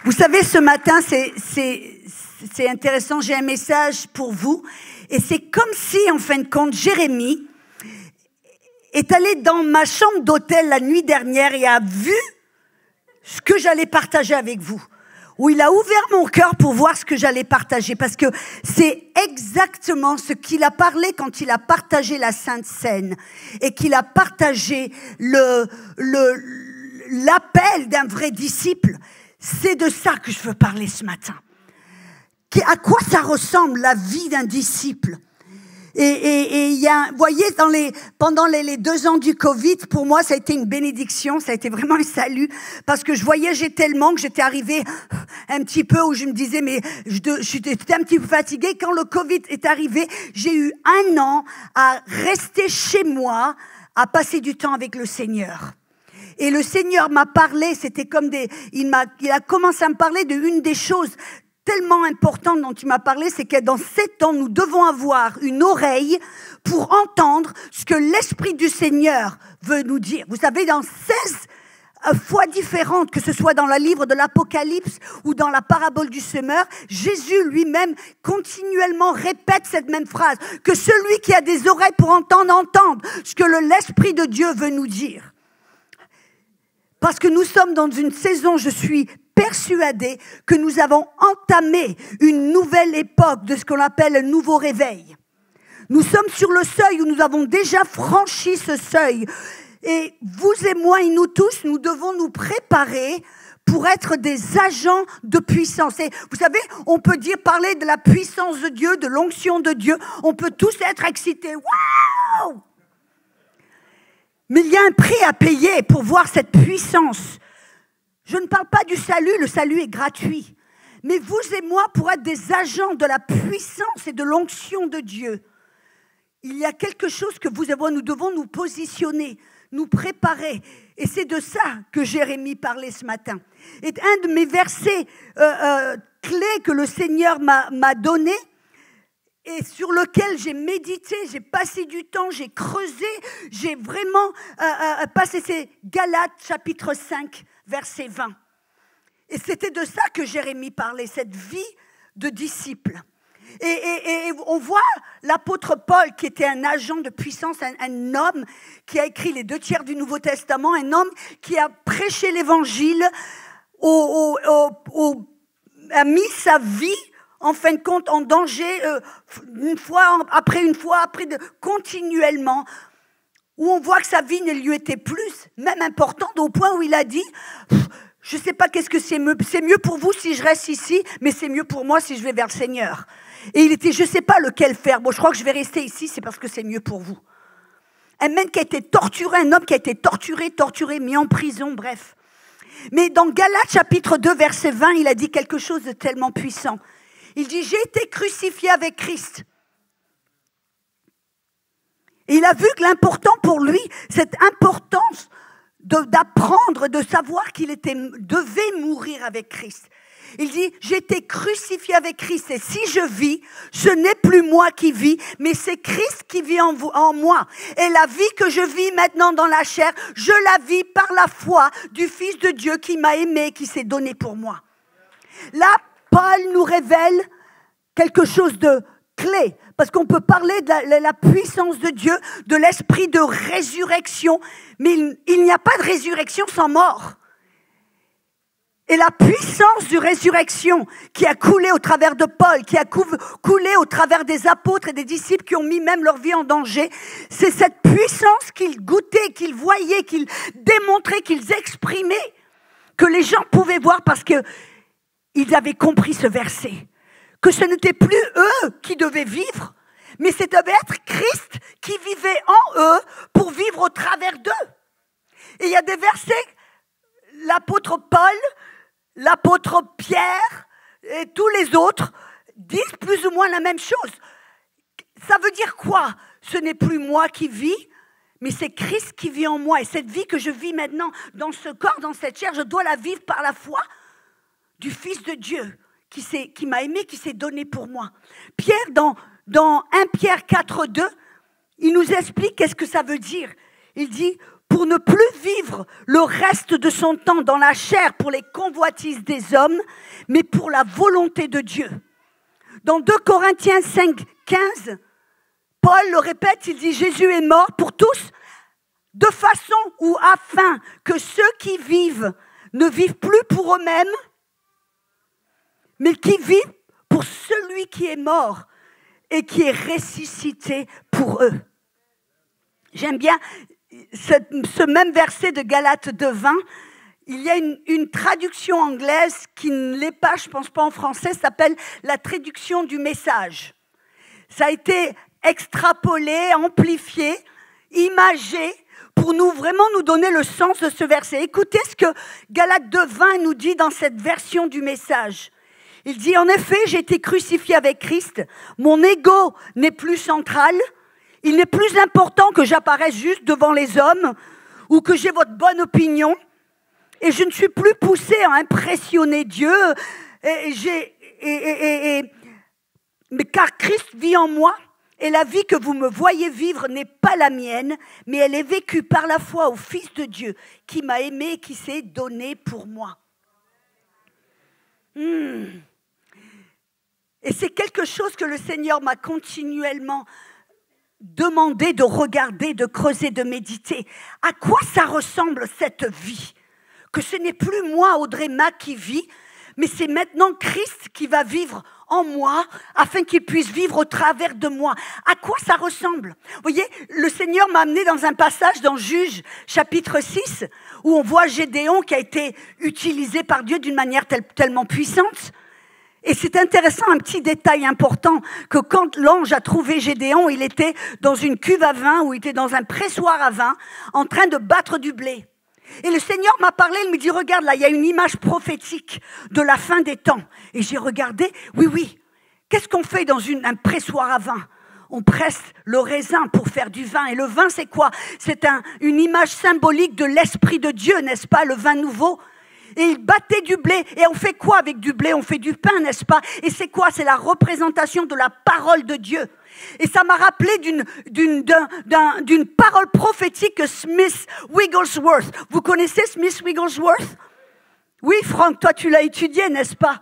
Vous savez, ce matin, c'est intéressant, j'ai un message pour vous. Et c'est comme si, en fin de compte, Jérémie est allé dans ma chambre d'hôtel la nuit dernière et a vu ce que j'allais partager avec vous. Où il a ouvert mon cœur pour voir ce que j'allais partager. Parce que c'est exactement ce qu'il a parlé quand il a partagé la Sainte Seine. Et qu'il a partagé l'appel d'un vrai disciple. C'est de ça que je veux parler ce matin. À quoi ça ressemble la vie d'un disciple? Et il y a, vous voyez, pendant les 2 ans du Covid, pour moi, ça a été une bénédiction, ça a été vraiment un salut, parce que je voyageais tellement que j'étais arrivée un petit peu où je me disais, mais j'étais un petit peu fatiguée. Quand le Covid est arrivé, j'ai eu 1 an à rester chez moi, à passer du temps avec le Seigneur. Et le Seigneur m'a parlé, c'était comme il a commencé à me parler de une des choses tellement importantes dont il m'a parlé, c'est que dans 7 ans, nous devons avoir une oreille pour entendre ce que l'Esprit du Seigneur veut nous dire. Vous savez, dans 16 fois différentes, que ce soit dans le livre de l'Apocalypse ou dans la parabole du semeur, Jésus lui-même continuellement répète cette même phrase, que celui qui a des oreilles pour entendre ce que l'Esprit de Dieu veut nous dire. Parce que nous sommes dans une saison, je suis persuadée que nous avons entamé une nouvelle époque de ce qu'on appelle le nouveau réveil. Nous sommes sur le seuil où nous avons déjà franchi ce seuil. Et vous et moi et nous tous, nous devons nous préparer pour être des agents de puissance. Et vous savez, on peut parler de la puissance de Dieu, de l'onction de Dieu. On peut tous être excités. Waouh! Mais il y a un prix à payer pour voir cette puissance. Je ne parle pas du salut, le salut est gratuit. Mais vous et moi, pour être des agents de la puissance et de l'onction de Dieu, il y a quelque chose que vous et moi, nous devons nous positionner, nous préparer. Et c'est de ça que Jérémie parlait ce matin. Et un de mes versets clés que le Seigneur m'a donné, et sur lequel j'ai médité, j'ai passé du temps, j'ai creusé, j'ai vraiment passé, c'est Galates chapitre 5, verset 20. Et c'était de ça que Jérémie parlait, cette vie de disciple. Et on voit l'apôtre Paul, qui était un agent de puissance, un homme qui a écrit les 2 tiers du Nouveau Testament, un homme qui a prêché l'évangile, a mis sa vie, en fin de compte, en danger, une fois, continuellement, où on voit que sa vie ne lui était plus, même importante, au point où il a dit, je ne sais pas qu'est-ce que c'est mieux pour vous si je reste ici, mais c'est mieux pour moi si je vais vers le Seigneur. Et il était, je ne sais pas lequel faire, bon, je crois que je vais rester ici, c'est parce que c'est mieux pour vous. Un mec qui a été torturé, un homme qui a été torturé, mis en prison, bref. Mais dans Galates chapitre 2, verset 20, il a dit quelque chose de tellement puissant. Il dit, j'ai été crucifié avec Christ. Et il a vu que l'important pour lui, cette importance d'apprendre, de savoir qu'il devait mourir avec Christ. Il dit, j'ai été crucifié avec Christ et si je vis, ce n'est plus moi qui vis, mais c'est Christ qui vit en moi. Et la vie que je vis maintenant dans la chair, je la vis par la foi du Fils de Dieu qui m'a aimé, qui s'est donné pour moi. Là, Paul nous révèle quelque chose de clé, parce qu'on peut parler de la puissance de Dieu, de l'esprit de résurrection, mais il n'y a pas de résurrection sans mort. Et la puissance de résurrection qui a coulé au travers de Paul, qui a coulé au travers des apôtres et des disciples qui ont mis même leur vie en danger, c'est cette puissance qu'ils goûtaient, qu'ils voyaient, qu'ils démontraient, qu'ils exprimaient, que les gens pouvaient voir parce qu'ils avaient compris ce verset. Que ce n'était plus eux qui devaient vivre, mais ça devait être Christ qui vivait en eux pour vivre au travers d'eux. Et il y a des versets, l'apôtre Paul, l'apôtre Pierre et tous les autres disent plus ou moins la même chose. Ça veut dire quoi? Ce n'est plus moi qui vis, mais c'est Christ qui vit en moi. Et cette vie que je vis maintenant dans ce corps, dans cette chair, je dois la vivre par la foi du Fils de Dieu qui m'a aimé, qui s'est donné pour moi. Pierre, dans 1 Pierre 4, 2, il nous explique qu'est-ce que ça veut dire. il dit, pour ne plus vivre le reste de son temps dans la chair pour les convoitises des hommes, mais pour la volonté de Dieu. Dans 2 Corinthiens 5, 15, Paul le répète, il dit, Jésus est mort pour tous, de façon ou afin que ceux qui vivent ne vivent plus pour eux-mêmes, mais qui vivent pour celui qui est mort et qui est ressuscité pour eux. J'aime bien ce même verset de Galates 2:20. Il y a une traduction anglaise qui ne l'est pas, je ne pense pas en français, s'appelle la traduction du message. Ça a été extrapolé, amplifié, imagé, pour vraiment nous donner le sens de ce verset. Écoutez ce que Galates 2:20 nous dit dans cette version du message. Il dit, en effet, j'ai été crucifié avec Christ, mon ego n'est plus central, il n'est plus important que j'apparaisse juste devant les hommes ou que j'ai votre bonne opinion, et je ne suis plus poussé à impressionner Dieu, mais car Christ vit en moi, et la vie que vous me voyez vivre n'est pas la mienne, mais elle est vécue par la foi au Fils de Dieu, qui m'a aimé et qui s'est donné pour moi. Et c'est quelque chose que le Seigneur m'a continuellement demandé de regarder, de creuser, de méditer. À quoi ça ressemble cette vie ? Que ce n'est plus moi, Audrey Mac, qui vis, mais c'est maintenant Christ qui va vivre en moi, afin qu'il puisse vivre au travers de moi. À quoi ça ressemble ? Vous voyez, le Seigneur m'a amené dans un passage dans Juges, chapitre 6, où on voit Gédéon qui a été utilisé par Dieu d'une manière tellement puissante. Et c'est intéressant, un petit détail important, que quand l'ange a trouvé Gédéon, il était dans une cuve à vin, ou il était dans un pressoir à vin, en train de battre du blé. Et le Seigneur m'a parlé, il me dit, regarde là, il y a une image prophétique de la fin des temps. Et j'ai regardé, oui, qu'est-ce qu'on fait dans un pressoir à vin ? On presse le raisin pour faire du vin. Et le vin, c'est quoi ? C'est une image symbolique de l'Esprit de Dieu, n'est-ce pas, le vin nouveau ? Et il battait du blé. Et on fait quoi avec du blé ? On fait du pain, n'est-ce pas ? Et c'est quoi ? C'est la représentation de la parole de Dieu. Et ça m'a rappelé d'une parole prophétique que Smith Wigglesworth. Vous connaissez Smith Wigglesworth ? Oui, Franck, toi tu l'as étudié, n'est-ce pas ?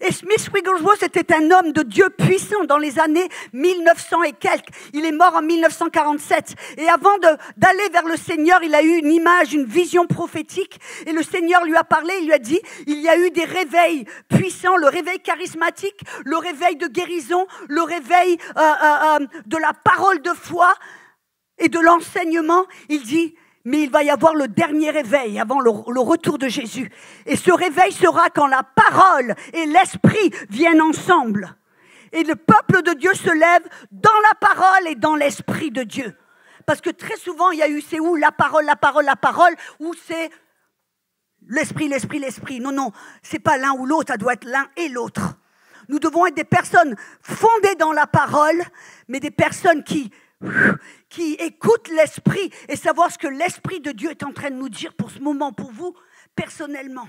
Et Smith Wigglesworth était un homme de Dieu puissant dans les années 1900 et quelques. Il est mort en 1947. Et avant d'aller vers le Seigneur, il a eu une image, une vision prophétique. Et le Seigneur lui a parlé, il lui a dit, il y a eu des réveils puissants, le réveil charismatique, le réveil de guérison, le réveil de la parole de foi et de l'enseignement. Il dit, mais il va y avoir le dernier réveil avant le retour de Jésus. Et ce réveil sera quand la parole et l'esprit viennent ensemble. Et le peuple de Dieu se lève dans la parole et dans l'esprit de Dieu. Parce que très souvent, il y a eu, c'est où la parole, ou c'est l'esprit. Non, c'est pas l'un ou l'autre, ça doit être l'un et l'autre. Nous devons être des personnes fondées dans la parole, mais des personnes qui écoutent l'Esprit et savoir ce que l'Esprit de Dieu est en train de nous dire pour ce moment, pour vous, personnellement.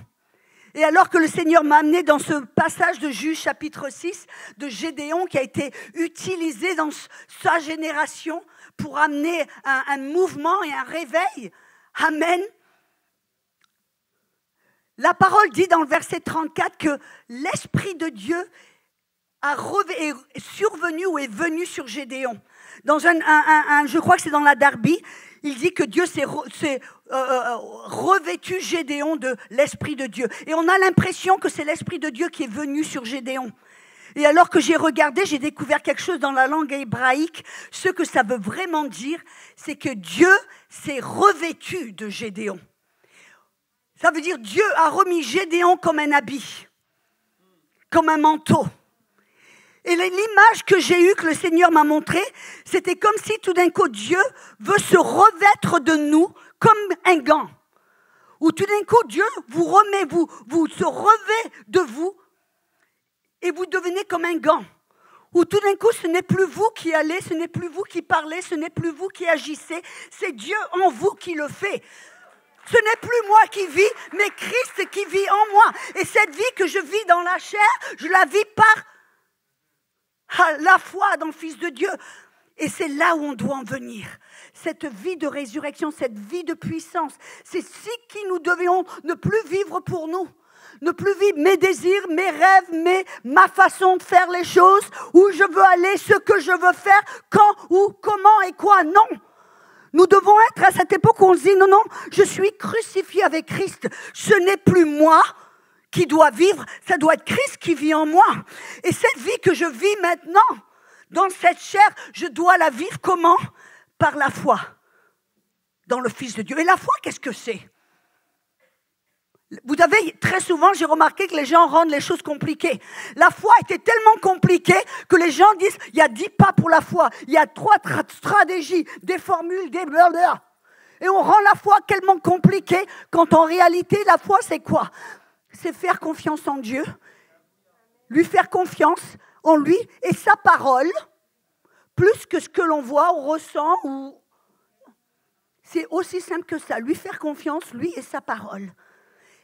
Et alors que le Seigneur m'a amené dans ce passage de Juges, chapitre 6, de Gédéon, qui a été utilisé dans sa génération pour amener un mouvement et un réveil. Amen. La parole dit dans le verset 34 que l'Esprit de Dieu est survenu ou est venu sur Gédéon. Dans je crois que c'est dans la Darby, il dit que Dieu s'est revêtu Gédéon de l'Esprit de Dieu. Et on a l'impression que c'est l'Esprit de Dieu qui est venu sur Gédéon. Et alors que j'ai regardé, j'ai découvert quelque chose dans la langue hébraïque. Ce que ça veut vraiment dire, c'est que Dieu s'est revêtu de Gédéon. Ça veut dire Dieu a remis Gédéon comme un habit, comme un manteau. Et l'image que j'ai eue, que le Seigneur m'a montrée, c'était comme si tout d'un coup Dieu veut se revêtre de nous comme un gant. Où tout d'un coup Dieu vous remet, vous se revêt de vous et vous devenez comme un gant. Où tout d'un coup ce n'est plus vous qui allez, ce n'est plus vous qui parlez, ce n'est plus vous qui agissez, c'est Dieu en vous qui le fait. Ce n'est plus moi qui vis, mais Christ qui vit en moi. Et cette vie que je vis dans la chair, je la vis par la foi dans le Fils de Dieu. Et c'est là où on doit en venir. Cette vie de résurrection, cette vie de puissance, c'est ce qui nous devions ne plus vivre pour nous. Ne plus vivre mes désirs, mes rêves, ma façon de faire les choses, où je veux aller, ce que je veux faire, quand, où, comment et quoi. Non. Nous devons être à cette époque où on se dit non, je suis crucifié avec Christ. Ce n'est plus moi qui dois vivre, ça doit être Christ qui vit en moi. Et cette vie que je vis maintenant, dans cette chair, je dois la vivre comment ? Par la foi dans le Fils de Dieu. Et la foi, qu'est-ce que c'est ? Vous savez, très souvent, j'ai remarqué que les gens rendent les choses compliquées. La foi était tellement compliquée que les gens disent, il y a 10 pas pour la foi, il y a 3 stratégies, des formules, des blablabla. Et on rend la foi tellement compliquée, quand en réalité, la foi, c'est quoi ? C'est faire confiance en Dieu, lui faire confiance en lui et sa parole, plus que ce que l'on voit, on ressent. C'est aussi simple que ça, lui faire confiance, lui et sa parole.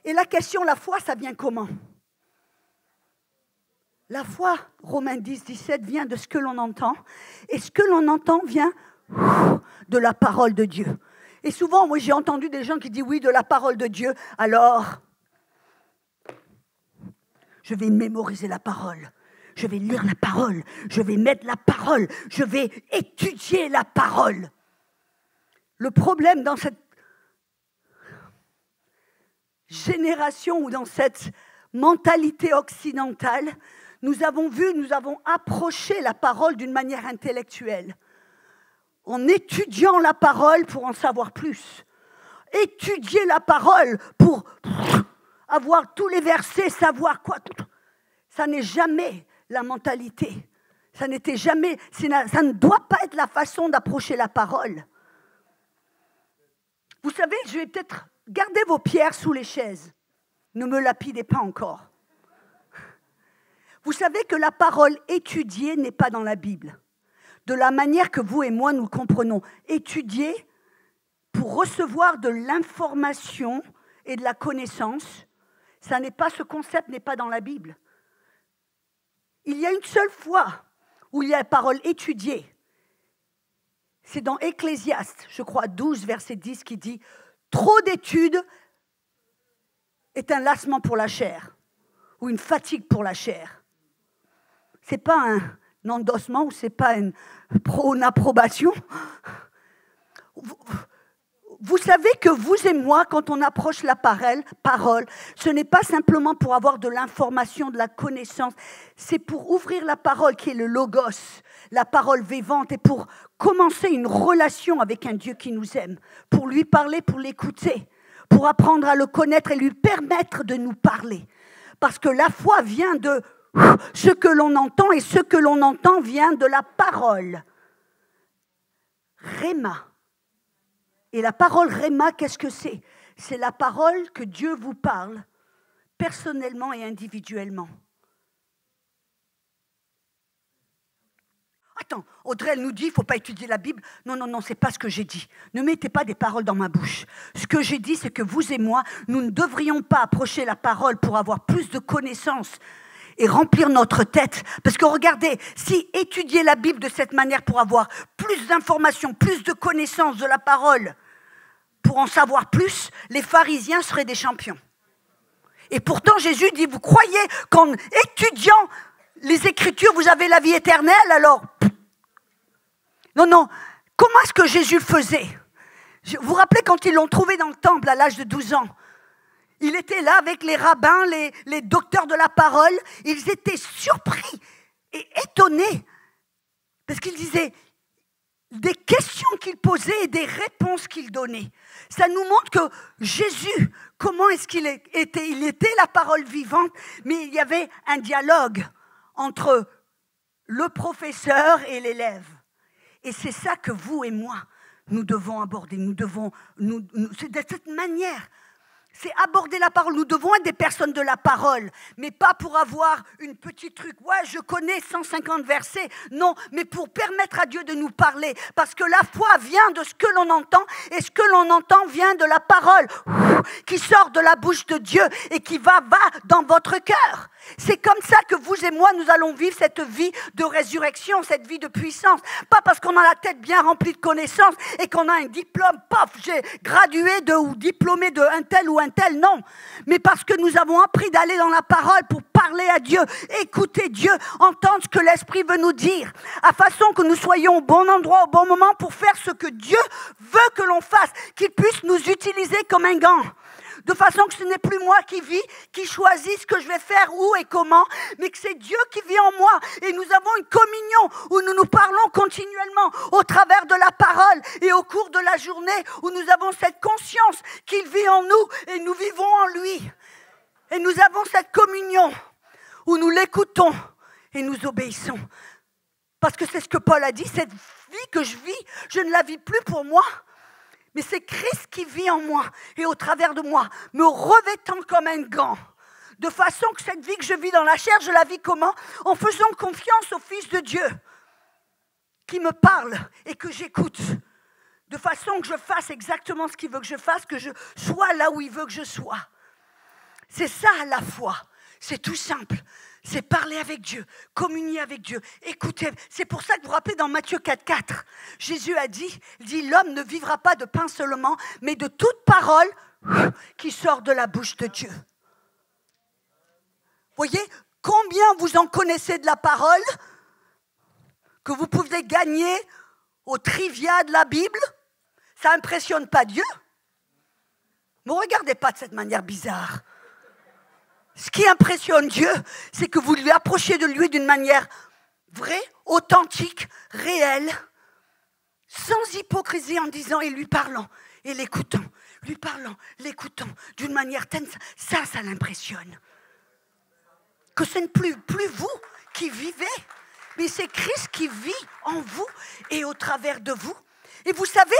Et la question, la foi, ça vient comment ? La foi, Romains 10, 17, vient de ce que l'on entend. Et ce que l'on entend vient de la parole de Dieu. Et souvent, moi, j'ai entendu des gens qui disent oui, de la parole de Dieu. Alors, je vais mémoriser la parole. Je vais lire la parole. Je vais mettre la parole. Je vais étudier la parole. Le problème dans cette génération ou dans cette mentalité occidentale, nous avons approché la parole d'une manière intellectuelle. En étudiant la parole pour en savoir plus. Étudier la parole pour avoir tous les versets, savoir quoi. Ça n'est jamais la mentalité. Ça ne doit pas être la façon d'approcher la parole. Vous savez, je vais peut-être garder vos pierres sous les chaises. Ne me lapidez pas encore. Vous savez que la parole étudiée n'est pas dans la Bible. De la manière que vous et moi nous le comprenons. Étudier pour recevoir de l'information et de la connaissance, ce concept n'est pas dans la Bible. Il y a une seule fois où il y a la parole étudiée. C'est dans Ecclésiaste, je crois, 12, verset 10, qui dit « Trop d'études est un lassement pour la chair, ou une fatigue pour la chair. » Ce n'est pas un endossement, ou ce n'est pas une approbation. Vous savez que vous et moi, quand on approche la parole, ce n'est pas simplement pour avoir de l'information, de la connaissance, c'est pour ouvrir la parole qui est le logos, la parole vivante, et pour commencer une relation avec un Dieu qui nous aime, pour lui parler, pour l'écouter, pour apprendre à le connaître et lui permettre de nous parler. Parce que la foi vient de ce que l'on entend, et ce que l'on entend vient de la parole. Réma. Et la parole Réma, qu'est-ce que c'est ? C'est la parole que Dieu vous parle, personnellement et individuellement. Attends, Audrey, elle nous dit, il ne faut pas étudier la Bible. Non, ce n'est pas ce que j'ai dit. Ne mettez pas des paroles dans ma bouche. Ce que j'ai dit, c'est que vous et moi, nous ne devrions pas approcher la parole pour avoir plus de connaissances et remplir notre tête. Parce que regardez, si étudier la Bible de cette manière pour avoir plus d'informations, plus de connaissances de la parole, pour en savoir plus, les pharisiens seraient des champions. Et pourtant, Jésus dit, vous croyez qu'en étudiant les Écritures, vous avez la vie éternelle, alors... Non, comment est-ce que Jésus le faisait ? Vous vous rappelez quand ils l'ont trouvé dans le temple à l'âge de 12 ans ? Il était là avec les rabbins, les docteurs de la parole. Ils étaient surpris et étonnés. Parce qu'ils disaient des questions qu'il posait et des réponses qu'il donnait. Ça nous montre que Jésus, comment est-ce qu'il était ? Il était la parole vivante, mais il y avait un dialogue entre le professeur et l'élève. Et c'est ça que vous et moi, nous devons aborder. C'est de cette manière C'est aborder la parole. Nous devons être des personnes de la parole, mais pas pour avoir une petite truc. Ouais, je connais 150 versets. Non, mais pour permettre à Dieu de nous parler. Parce que la foi vient de ce que l'on entend, et ce que l'on entend vient de la parole qui sort de la bouche de Dieu et qui va dans votre cœur. C'est comme ça que vous et moi, nous allons vivre cette vie de résurrection, cette vie de puissance. Pas parce qu'on a la tête bien remplie de connaissances et qu'on a un diplôme, paf, j'ai gradué ou diplômé de un tel ou un tel, non. Mais parce que nous avons appris d'aller dans la parole pour parler à Dieu, écouter Dieu, entendre ce que l'Esprit veut nous dire, à façon que nous soyons au bon endroit, au bon moment pour faire ce que Dieu veut que l'on fasse, qu'il puisse nous utiliser comme un gant. De façon que ce n'est plus moi qui vis, qui choisis ce que je vais faire, où et comment, mais que c'est Dieu qui vit en moi. Et nous avons une communion où nous nous parlons continuellement au travers de la parole et au cours de la journée où nous avons cette conscience qu'il vit en nous et nous vivons en lui. Et nous avons cette communion où nous l'écoutons et nous obéissons. Parce que c'est ce que Paul a dit, cette vie que je vis, je ne la vis plus pour moi. Mais c'est Christ qui vit en moi et au travers de moi, me revêtant comme un gant. De façon que cette vie que je vis dans la chair, je la vis comment ? En faisant confiance au Fils de Dieu qui me parle et que j'écoute. De façon que je fasse exactement ce qu'il veut que je fasse, que je sois là où il veut que je sois. C'est ça la foi. C'est tout simple. C'est parler avec Dieu, communier avec Dieu, écouter. C'est pour ça que vous vous rappelez dans Matthieu 4,4, Jésus a dit, l'homme ne vivra pas de pain seulement, mais de toute parole qui sort de la bouche de Dieu. Voyez, combien vous en connaissez de la parole que vous pouvez gagner au trivia de la Bible? Ça n'impressionne pas Dieu. Ne me regardez pas de cette manière bizarre. Ce qui impressionne Dieu, c'est que vous lui approchez de lui d'une manière vraie, authentique, réelle, sans hypocrisie en disant et lui parlant et l'écoutant, lui parlant, l'écoutant d'une manière telle, ça l'impressionne. Que ce n'est plus vous qui vivez, mais c'est Christ qui vit en vous et au travers de vous. Et vous savez,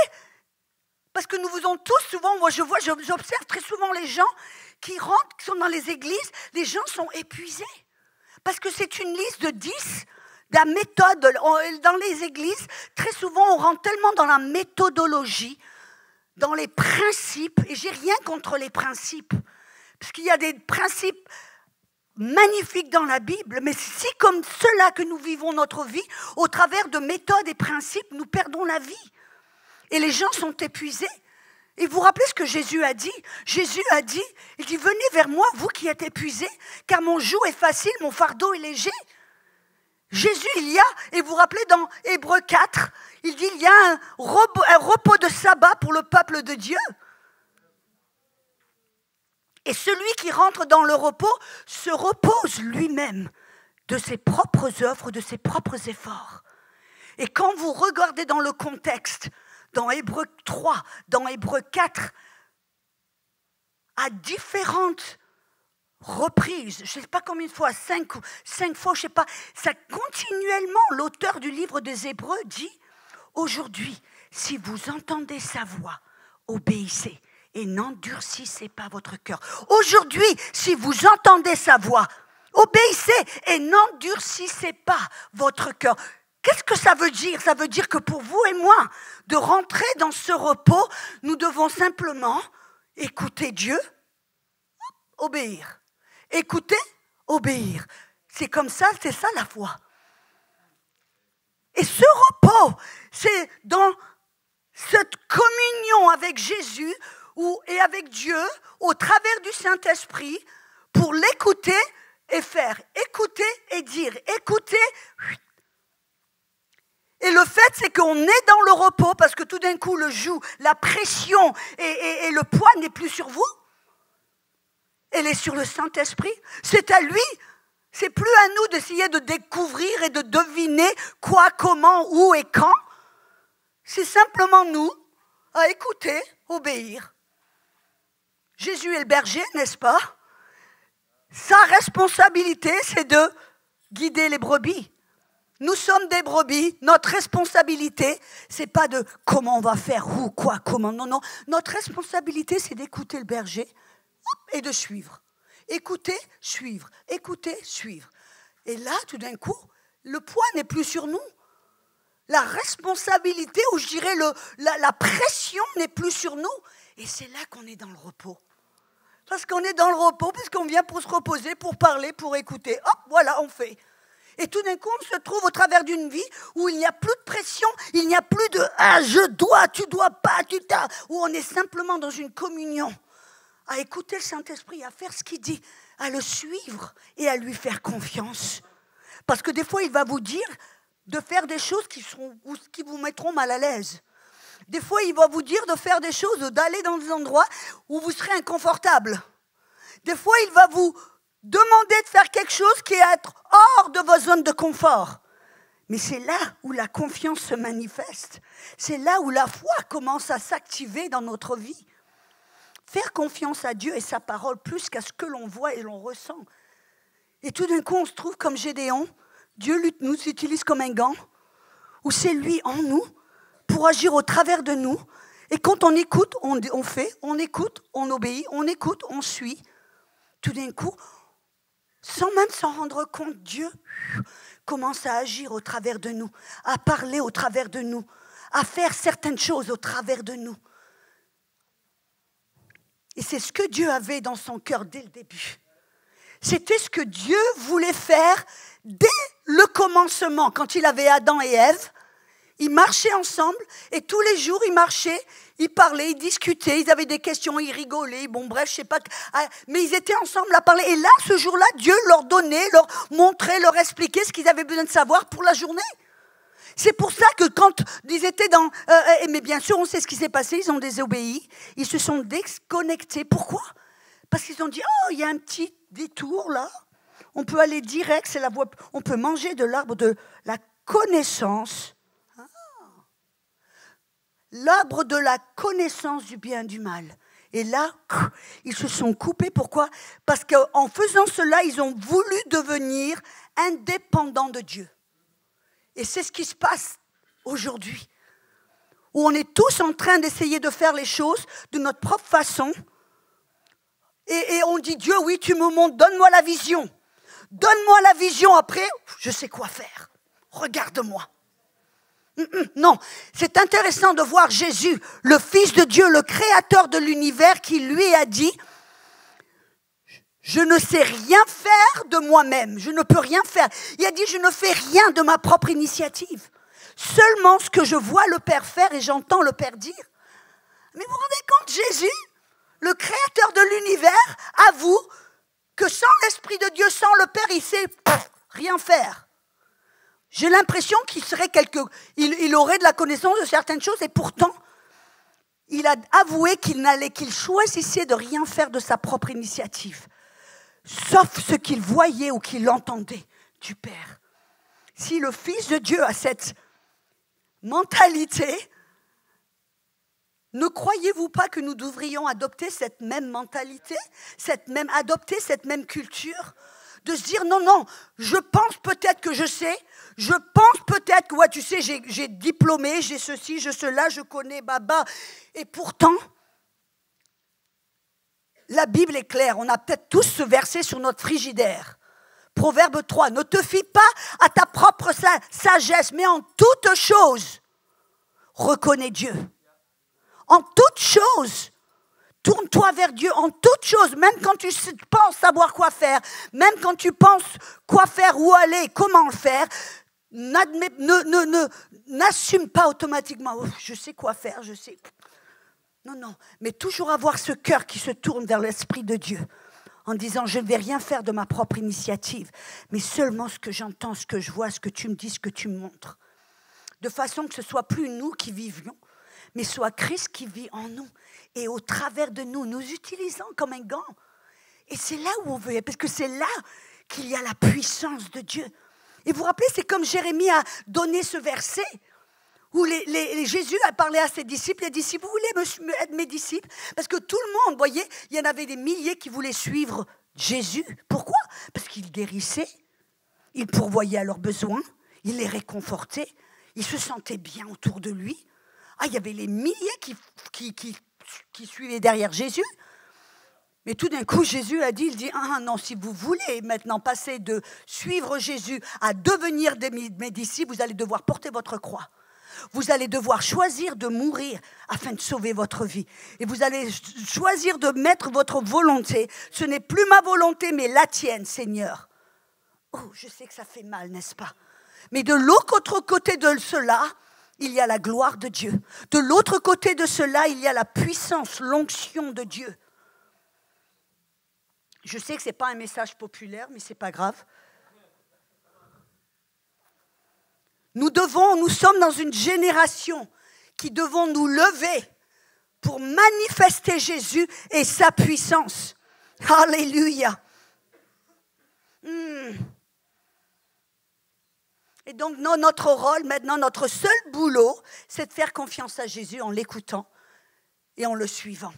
parce que nous faisons tous souvent, moi j'observe très souvent les gens qui rentrent, qui sont dans les églises, les gens sont épuisés. Parce que c'est une liste de 10, la méthode. Dans les églises, très souvent, on rentre tellement dans la méthodologie, dans les principes, et j'ai rien contre les principes, parce qu'il y a des principes magnifiques dans la Bible, mais si comme cela que nous vivons notre vie, au travers de méthodes et principes, nous perdons la vie. Et les gens sont épuisés. Et vous vous rappelez ce que Jésus a dit ? Jésus a dit, il dit, venez vers moi, vous qui êtes épuisés, car mon joug est facile, mon fardeau est léger. Jésus, il y a, et vous vous rappelez dans Hébreux 4, il dit, il y a un repos de sabbat pour le peuple de Dieu. Et celui qui rentre dans le repos se repose lui-même de ses propres œuvres, de ses propres efforts. Et quand vous regardez dans le contexte, dans Hébreux 3, dans Hébreux 4, à différentes reprises, je ne sais pas combien de fois, 5 fois, je ne sais pas, ça continuellement, l'auteur du livre des Hébreux dit, aujourd'hui, si vous entendez sa voix, obéissez et n'endurcissez pas votre cœur. Aujourd'hui, si vous entendez sa voix, obéissez et n'endurcissez pas votre cœur. Qu'est-ce que ça veut dire ? Ça veut dire que pour vous et moi, de rentrer dans ce repos, nous devons simplement écouter Dieu, obéir. Écouter, obéir. C'est comme ça, c'est ça la foi. Et ce repos, c'est dans cette communion avec Jésus et avec Dieu, au travers du Saint-Esprit, pour l'écouter et faire. Écouter et dire. Écouter. Et le fait, c'est qu'on est dans le repos parce que tout d'un coup, le joug, la pression et le poids n'est plus sur vous. Elle est sur le Saint-Esprit. C'est à lui. C'est plus à nous d'essayer de découvrir et de deviner quoi, comment, où et quand. C'est simplement nous à écouter, obéir. Jésus est le berger, n'est-ce pas ? Sa responsabilité, c'est de guider les brebis. Nous sommes des brebis. Notre responsabilité, c'est pas de comment on va faire, où, quoi, comment. Non. Notre responsabilité, c'est d'écouter le berger et de suivre. Écouter, suivre. Écouter, suivre. Et là, tout d'un coup, le poids n'est plus sur nous. La responsabilité, ou je dirais la pression n'est plus sur nous. Et c'est là qu'on est dans le repos. Parce qu'on est dans le repos, puisqu'on vient pour se reposer, pour parler, pour écouter. Hop, voilà, on fait. Et tout d'un coup, on se trouve au travers d'une vie où il n'y a plus de pression, il n'y a plus de « ah, je dois, tu dois pas, tu t'as », où on est simplement dans une communion, à écouter le Saint-Esprit, à faire ce qu'il dit, à le suivre et à lui faire confiance. Parce que des fois, il va vous dire de faire des choses qui vous mettront mal à l'aise. Des fois, il va vous dire de faire des choses, d'aller dans des endroits où vous serez inconfortable. Des fois, il va vous demander de faire quelque chose qui est être hors de vos zones de confort. Mais c'est là où la confiance se manifeste. C'est là où la foi commence à s'activer dans notre vie. Faire confiance à Dieu et sa parole plus qu'à ce que l'on voit et l'on ressent. Et tout d'un coup, on se trouve comme Gédéon. Dieu nous utilise comme un gant, où c'est lui en nous, pour agir au travers de nous. Et quand on écoute, on fait, on écoute, on obéit, on écoute, on suit. Tout d'un coup, sans même s'en rendre compte, Dieu commence à agir au travers de nous, à parler au travers de nous, à faire certaines choses au travers de nous. Et c'est ce que Dieu avait dans son cœur dès le début. C'était ce que Dieu voulait faire dès le commencement, quand il avait Adam et Ève. Ils marchaient ensemble et tous les jours, ils marchaient, ils parlaient, ils discutaient, ils avaient des questions, ils rigolaient, bon bref, je sais pas. Mais ils étaient ensemble à parler. Et là, ce jour-là, Dieu leur donnait, leur montrait, leur expliquait ce qu'ils avaient besoin de savoir pour la journée. C'est pour ça que quand ils étaient dans... mais bien sûr, on sait ce qui s'est passé, ils ont désobéi, ils se sont déconnectés. Pourquoi ? Parce qu'ils ont dit, oh, il y a un petit détour là, on peut aller direct, c'est la voie, on peut manger de l'arbre de la connaissance. L'arbre de la connaissance du bien et du mal. Et là, ils se sont coupés. Pourquoi ? Parce qu'en faisant cela, ils ont voulu devenir indépendants de Dieu. Et c'est ce qui se passe aujourd'hui, où on est tous en train d'essayer de faire les choses de notre propre façon. Et on dit, Dieu, oui, tu me montres, donne-moi la vision. Donne-moi la vision, après, je sais quoi faire. Regarde-moi. Non, c'est intéressant de voir Jésus, le Fils de Dieu, le Créateur de l'univers, qui lui a dit, je ne sais rien faire de moi-même, je ne peux rien faire. Il a dit, je ne fais rien de ma propre initiative. Seulement ce que je vois le Père faire et j'entends le Père dire. Mais vous vous rendez compte, Jésus, le Créateur de l'univers, avoue que sans l'Esprit de Dieu, sans le Père, il sait rien faire. J'ai l'impression qu'il serait il aurait de la connaissance de certaines choses et pourtant, il a avoué qu'il choisissait de rien faire de sa propre initiative, sauf ce qu'il voyait ou qu'il entendait du Père. Si le Fils de Dieu a cette mentalité, ne croyez-vous pas que nous devrions adopter cette même mentalité, adopter cette même culture ? De se dire, non, je pense peut-être que je sais, je pense peut-être que, ouais, tu sais, j'ai diplômé, j'ai ceci, j'ai cela, je connais, baba. Et pourtant, la Bible est claire, on a peut-être tous ce verset sur notre frigidaire. Proverbe 3, ne te fie pas à ta propre sagesse, mais en toute chose, reconnais Dieu. En toute chose. Tourne-toi vers Dieu en toutes choses, même quand tu penses savoir quoi faire, même quand tu penses quoi faire, où aller, comment le faire, n'assume pas automatiquement, oh, je sais quoi faire, je sais. Non, mais toujours avoir ce cœur qui se tourne vers l'Esprit de Dieu, en disant, je ne vais rien faire de ma propre initiative, mais seulement ce que j'entends, ce que je vois, ce que tu me dis, ce que tu me montres. De façon que ce ne soit plus nous qui vivions, mais soit Christ qui vit en nous. Et au travers de nous, nous utilisons comme un gant. Et c'est là où on veut être, parce que c'est là qu'il y a la puissance de Dieu. Et vous vous rappelez, c'est comme Jérémie a donné ce verset, où Jésus a parlé à ses disciples, il a dit, si vous voulez être mes disciples, parce que tout le monde, vous voyez, il y en avait des milliers qui voulaient suivre Jésus. Pourquoi ? Parce qu'il guérissait, il pourvoyait à leurs besoins, il les réconfortait, ils se sentaient bien autour de lui. Ah, il y avait les milliers qui suivaient derrière Jésus. Mais tout d'un coup, Jésus a dit, il dit, ah non, si vous voulez maintenant passer de suivre Jésus à devenir mes disciples, vous allez devoir porter votre croix. Vous allez devoir choisir de mourir afin de sauver votre vie. Et vous allez choisir de mettre votre volonté. Ce n'est plus ma volonté, mais la tienne, Seigneur. Oh, je sais que ça fait mal, n'est-ce pas? Mais de l'autre côté de cela, il y a la gloire de Dieu. De l'autre côté de cela, il y a la puissance, l'onction de Dieu. Je sais que ce n'est pas un message populaire, mais ce n'est pas grave. Nous sommes dans une génération qui devons nous lever pour manifester Jésus et sa puissance. Alléluia. Et donc, notre rôle, maintenant, notre seul boulot, c'est de faire confiance à Jésus en l'écoutant et en le suivant.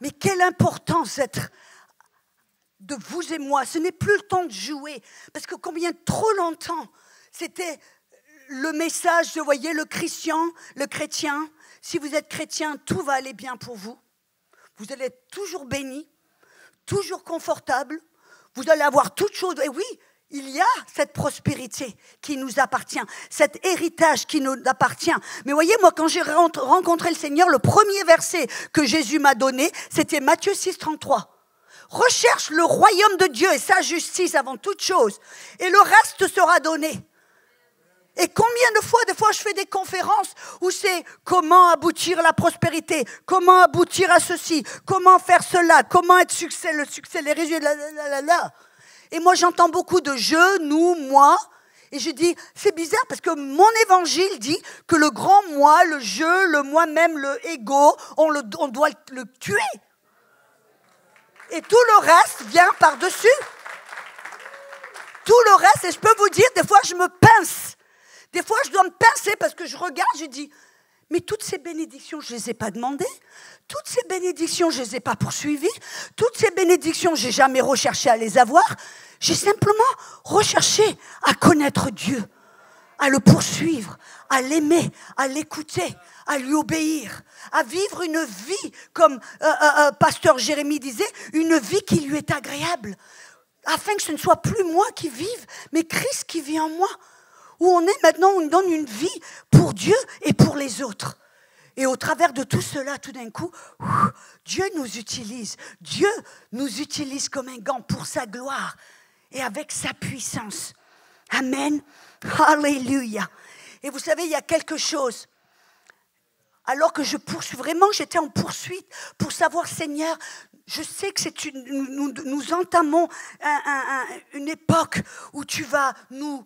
Mais quelle importance de vous et moi. Ce n'est plus le temps de jouer. Parce que combien trop longtemps, c'était le message, vous voyez, le chrétien. Si vous êtes chrétien, tout va aller bien pour vous. Vous allez être toujours béni, toujours confortable. Vous allez avoir toutes choses. Et oui, il y a cette prospérité qui nous appartient, cet héritage qui nous appartient. Mais voyez, moi, quand j'ai rencontré le Seigneur, le premier verset que Jésus m'a donné, c'était Matthieu 6, 33. Recherche le royaume de Dieu et sa justice avant toute chose, et le reste sera donné. Et combien de fois je fais des conférences où c'est comment aboutir à la prospérité, comment aboutir à ceci, comment faire cela, comment être le succès, les résultats, Et moi, j'entends beaucoup de je, nous, moi. Et je dis, c'est bizarre parce que mon évangile dit que le grand moi, le je, le moi-même, le ego, on doit le tuer. Et tout le reste vient par-dessus. Tout le reste, et je peux vous dire, des fois, je me pince. Des fois, je dois me pincer parce que je regarde, je dis, mais toutes ces bénédictions, je ne les ai pas demandées. Toutes ces bénédictions, je ne les ai pas poursuivies. Toutes ces bénédictions, je n'ai jamais recherché à les avoir. J'ai simplement recherché à connaître Dieu, à le poursuivre, à l'aimer, à l'écouter, à lui obéir, à vivre une vie, comme pasteur Jérémie disait, une vie qui lui est agréable, afin que ce ne soit plus moi qui vive, mais Christ qui vit en moi. Où on est maintenant, on donne une vie pour Dieu et pour les autres. Et au travers de tout cela, tout d'un coup, Dieu nous utilise. Dieu nous utilise comme un gant pour sa gloire et avec sa puissance. Amen. Alléluia. Et vous savez, il y a quelque chose. Alors que j'étais en poursuite pour savoir, Seigneur, je sais que nous entamons une époque où tu vas nous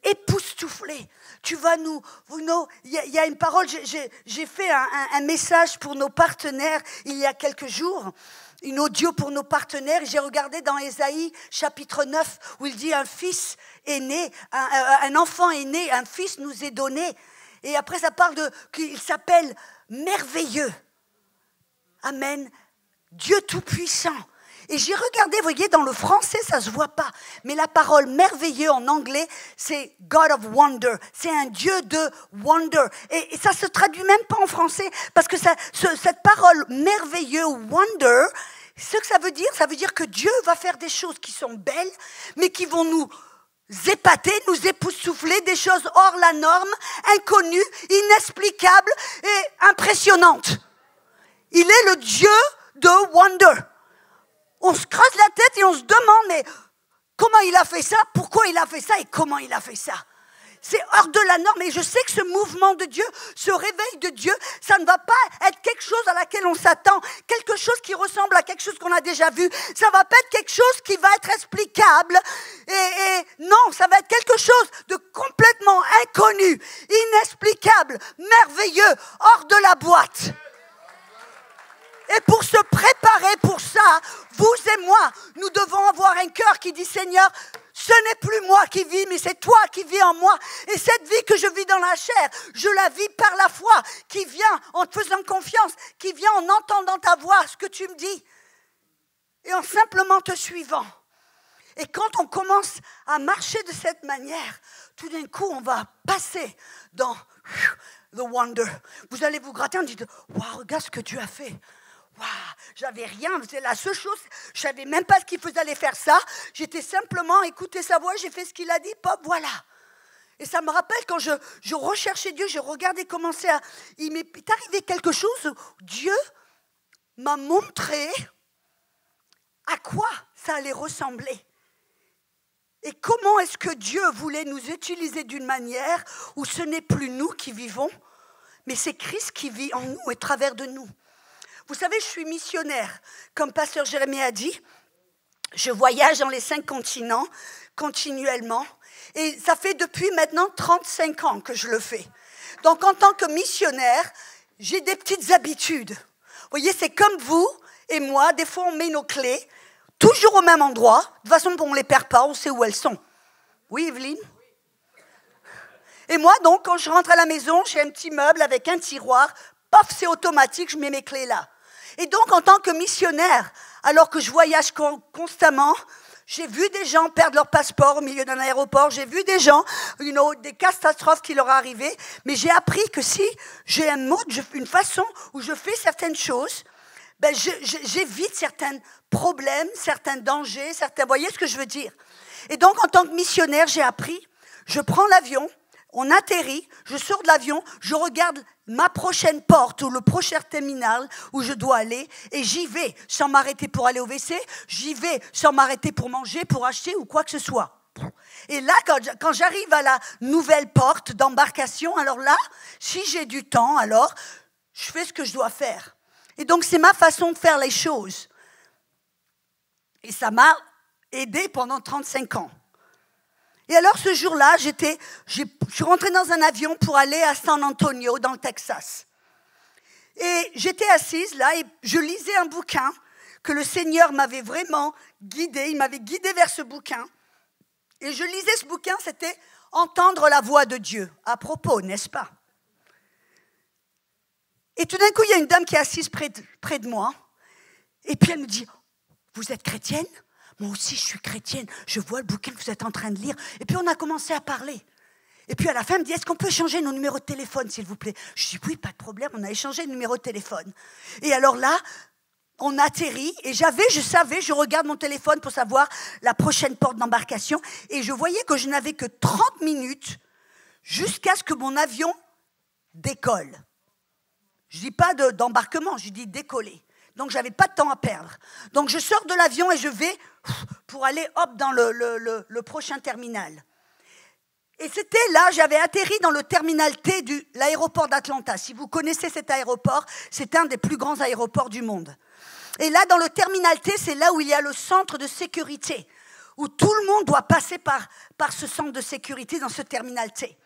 époustoufler. Tu vas il y a une parole, j'ai fait un message pour nos partenaires il y a quelques jours, une audio pour nos partenaires. J'ai regardé dans Ésaïe chapitre 9 où il dit un fils est né, un enfant est né, un fils nous est donné. Et après ça parle qu'il s'appelle merveilleux. Amen. Dieu tout-puissant. Et j'ai regardé, vous voyez, dans le français, ça ne se voit pas. Mais la parole merveilleux en anglais, c'est God of Wonder. C'est un Dieu de wonder. Et ça ne se traduit même pas en français. Parce que cette parole merveilleux, wonder, ce que ça veut dire que Dieu va faire des choses qui sont belles, mais qui vont nous épater, nous époustoufler, des choses hors la norme, inconnues, inexplicables et impressionnantes. Il est le Dieu de wonder. On se creuse la tête et on se demande, mais comment il a fait ça, pourquoi il a fait ça et comment il a fait ça. C'est hors de la norme et je sais que ce mouvement de Dieu, ce réveil de Dieu, ça ne va pas être quelque chose à laquelle on s'attend, quelque chose qui ressemble à quelque chose qu'on a déjà vu. Ça ne va pas être quelque chose qui va être explicable. Et non, ça va être quelque chose de complètement inconnu, inexplicable, merveilleux, hors de la boîte. Et pour se préparer pour ça, vous et moi, nous devons avoir un cœur qui dit, Seigneur, ce n'est plus moi qui vis, mais c'est toi qui vis en moi. Et cette vie que je vis dans la chair, je la vis par la foi, qui vient en te faisant confiance, qui vient en entendant ta voix, ce que tu me dis, et en simplement te suivant. Et quand on commence à marcher de cette manière, tout d'un coup, on va passer dans the wonder. Vous allez vous gratter en disant, waouh, regarde ce que Dieu a fait. Waouh, j'avais rien, c'est la seule chose, je savais même pas ce qu'il faisait aller faire ça. J'étais simplement écouté sa voix, j'ai fait ce qu'il a dit, pop, voilà. Et ça me rappelle quand je recherchais Dieu, je regardais commencer à... Il m'est arrivé quelque chose où Dieu m'a montré à quoi ça allait ressembler. Et comment est-ce que Dieu voulait nous utiliser d'une manière où ce n'est plus nous qui vivons, mais c'est Christ qui vit en nous et à travers de nous. Vous savez, je suis missionnaire. Comme pasteur Jérémie a dit, je voyage dans les 5 continents continuellement. Et ça fait depuis maintenant 35 ans que je le fais. Donc en tant que missionnaire, j'ai des petites habitudes. Vous voyez, c'est comme vous et moi, des fois on met nos clés toujours au même endroit. De toute façon, on ne les perd pas, on sait où elles sont. Oui, Evelyne? Et moi, donc, quand je rentre à la maison, j'ai un petit meuble avec un tiroir. Paf, c'est automatique, je mets mes clés là. Et donc, en tant que missionnaire, alors que je voyage constamment, j'ai vu des gens perdre leur passeport au milieu d'un aéroport. J'ai vu des gens, des catastrophes qui leur arrivaient. Mais j'ai appris que si j'ai un mode, une façon où je fais certaines choses, ben j'évite certains problèmes, certains dangers, vous voyez ce que je veux dire? Et donc, en tant que missionnaire, j'ai appris, je prends l'avion, on atterrit, je sors de l'avion, je regarde ma prochaine porte ou le prochain terminal où je dois aller et j'y vais sans m'arrêter pour aller au WC, j'y vais sans m'arrêter pour manger, pour acheter ou quoi que ce soit. Et là, quand j'arrive à la nouvelle porte d'embarcation, alors là, si j'ai du temps, alors je fais ce que je dois faire. Et donc, c'est ma façon de faire les choses. Et ça m'a aidé pendant 35 ans. Et alors, ce jour-là, je suis rentrée dans un avion pour aller à San Antonio, dans le Texas. Et j'étais assise là et je lisais un bouquin que le Seigneur m'avait vraiment guidée. Il m'avait guidée vers ce bouquin. Et je lisais ce bouquin, c'était « Entendre la voix de Dieu ». À propos, n'est-ce pas? Et tout d'un coup, il y a une dame qui est assise près de moi. Et puis elle me dit « Vous êtes chrétienne ?» Moi aussi, je suis chrétienne. Je vois le bouquin que vous êtes en train de lire. Et puis on a commencé à parler. Et puis à la fin, elle me dit « Est-ce qu'on peut changer nos numéros de téléphone, s'il vous plaît ?» Je dis « Oui, pas de problème. » On a échangé le numéro de téléphone. Et alors là, on atterrit. Et je regarde mon téléphone pour savoir la prochaine porte d'embarcation. Et je voyais que je n'avais que 30 minutes jusqu'à ce que mon avion décolle. Je ne dis pas d'embarquement, je dis décoller. Donc, je n'avais pas de temps à perdre. Donc, je sors de l'avion et je vais pour aller, dans le prochain terminal. Et c'était là, j'avais atterri dans le terminal T de l'aéroport d'Atlanta. Si vous connaissez cet aéroport, c'est un des plus grands aéroports du monde. Et là, dans le terminal T, c'est là où il y a le centre de sécurité, où tout le monde doit passer par ce centre de sécurité dans ce terminal T.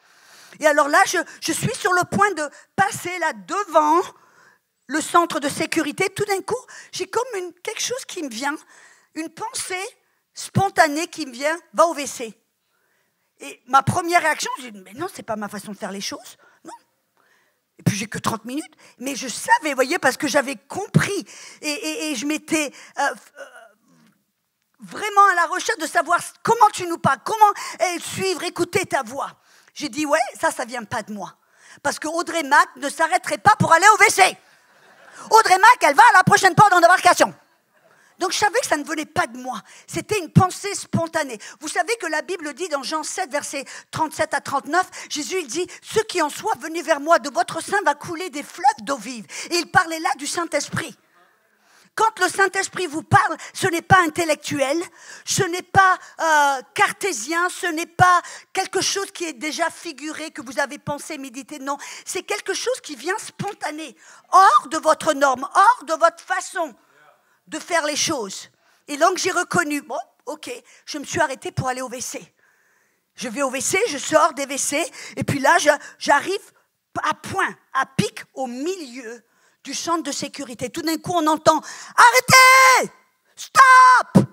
Et alors là, je suis sur le point de passer là devant le centre de sécurité. Tout d'un coup, j'ai comme quelque chose qui me vient, une pensée spontanée qui me vient, va au WC. Et ma première réaction, j'ai dit, mais non, c'est pas ma façon de faire les choses, non. Et puis j'ai que 30 minutes, mais je savais, vous voyez, parce que j'avais compris et je m'étais vraiment à la recherche de savoir comment tu nous parles, comment suivre, écouter ta voix. J'ai dit, ouais, ça vient pas de moi. Parce que Audrey Mac ne s'arrêterait pas pour aller au WC. Audrey Mac, elle va à la prochaine porte d'embarcation. Donc je savais que ça ne venait pas de moi. C'était une pensée spontanée. Vous savez que la Bible dit dans Jean 7, versets 37 à 39, Jésus il dit, ceux qui en soient, venez vers moi, de votre sein va couler des fleuves d'eau vive. Et il parlait là du Saint-Esprit. Quand le Saint-Esprit vous parle, ce n'est pas intellectuel, ce n'est pas cartésien, ce n'est pas quelque chose qui est déjà figuré, que vous avez pensé, médité, non. C'est quelque chose qui vient spontané, hors de votre norme, hors de votre façon de faire les choses. Et donc j'ai reconnu, bon, ok, je me suis arrêtée pour aller au WC. Je vais au WC, je sors des WC, et puis là, j'arrive à point, à pic, au milieu du centre de sécurité. Tout d'un coup, on entend « Arrêtez! Stop !»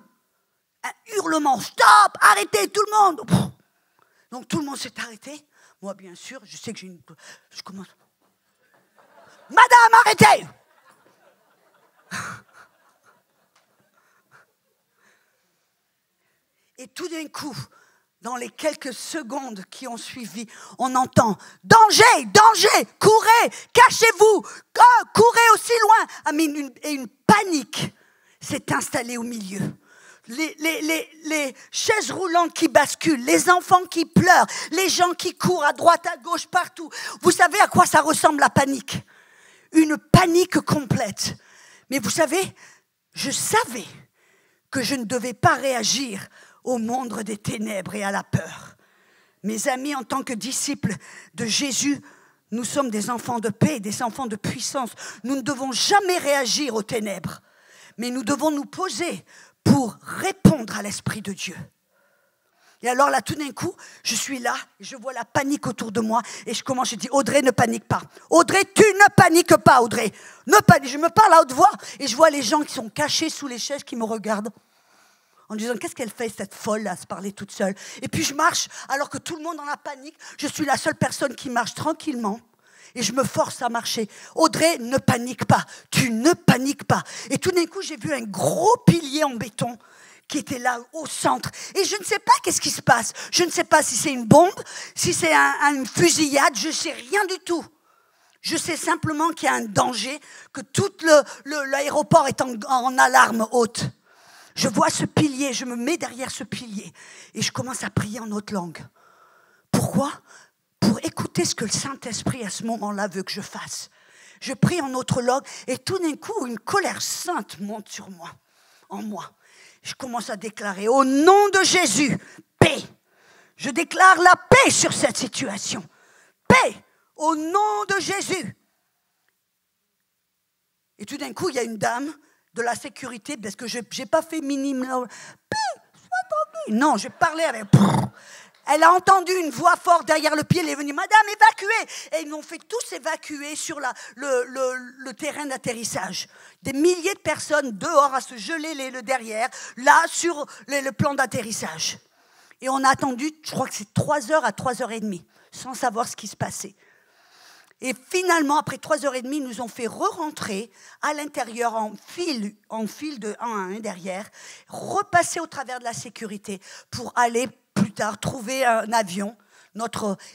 Un hurlement « Stop! Arrêtez, tout le monde !» Donc, tout le monde s'est arrêté. Moi, bien sûr, je sais que je commence « Madame, arrêtez !» Et tout d'un coup, dans les quelques secondes qui ont suivi, on entend « Danger, danger, courez, cachez-vous, courez aussi loin !» Et une panique s'est installée au milieu. Les chaises roulantes qui basculent, les enfants qui pleurent, les gens qui courent à droite, à gauche, partout. Vous savez à quoi ça ressemble la panique? Une panique complète. Mais vous savez, je savais que je ne devais pas réagir au monde des ténèbres et à la peur. Mes amis, en tant que disciples de Jésus, nous sommes des enfants de paix, des enfants de puissance. Nous ne devons jamais réagir aux ténèbres, mais nous devons nous poser pour répondre à l'Esprit de Dieu. Et alors là, tout d'un coup, je suis là, je vois la panique autour de moi et je dis, Audrey, ne panique pas. Audrey, tu ne paniques pas, Audrey. Ne panique. Je me parle à haute voix et je vois les gens qui sont cachés sous les chaises qui me regardent en disant, qu'est-ce qu'elle fait, cette folle, à se parler toute seule? Et puis je marche, alors que tout le monde en a panique. Je suis la seule personne qui marche tranquillement. Et je me force à marcher. Audrey, ne panique pas. Tu ne paniques pas. Et tout d'un coup, j'ai vu un gros pilier en béton qui était là au centre. Et je ne sais pas qu'est-ce qui se passe. Je ne sais pas si c'est une bombe, si c'est une fusillade. Je ne sais rien du tout. Je sais simplement qu'il y a un danger, que tout l'aéroport est en alarme haute. Je vois ce pilier, je me mets derrière ce pilier et je commence à prier en autre langue. Pourquoi ? Pour écouter ce que le Saint-Esprit à ce moment-là veut que je fasse. Je prie en autre langue et tout d'un coup, une colère sainte monte sur moi, en moi. Je commence à déclarer, au nom de Jésus, paix. Je déclare la paix sur cette situation. Paix, au nom de Jésus. Et tout d'un coup, il y a une dame de la sécurité, parce que je n'ai pas fait minime. Non, je parlais avec... Elle a entendu une voix forte derrière le pied, elle est venue, madame, évacuez. Et ils m'ont fait tous évacuer sur le terrain d'atterrissage. Des milliers de personnes dehors à se geler le derrière, là, sur le plan d'atterrissage. Et on a attendu, je crois que c'est 3h à 3h30, sans savoir ce qui se passait. Et finalement, après 3h30, ils nous ont fait re-rentrer à l'intérieur en file de 1 à 1 derrière, repasser au travers de la sécurité pour aller plus tard trouver un avion.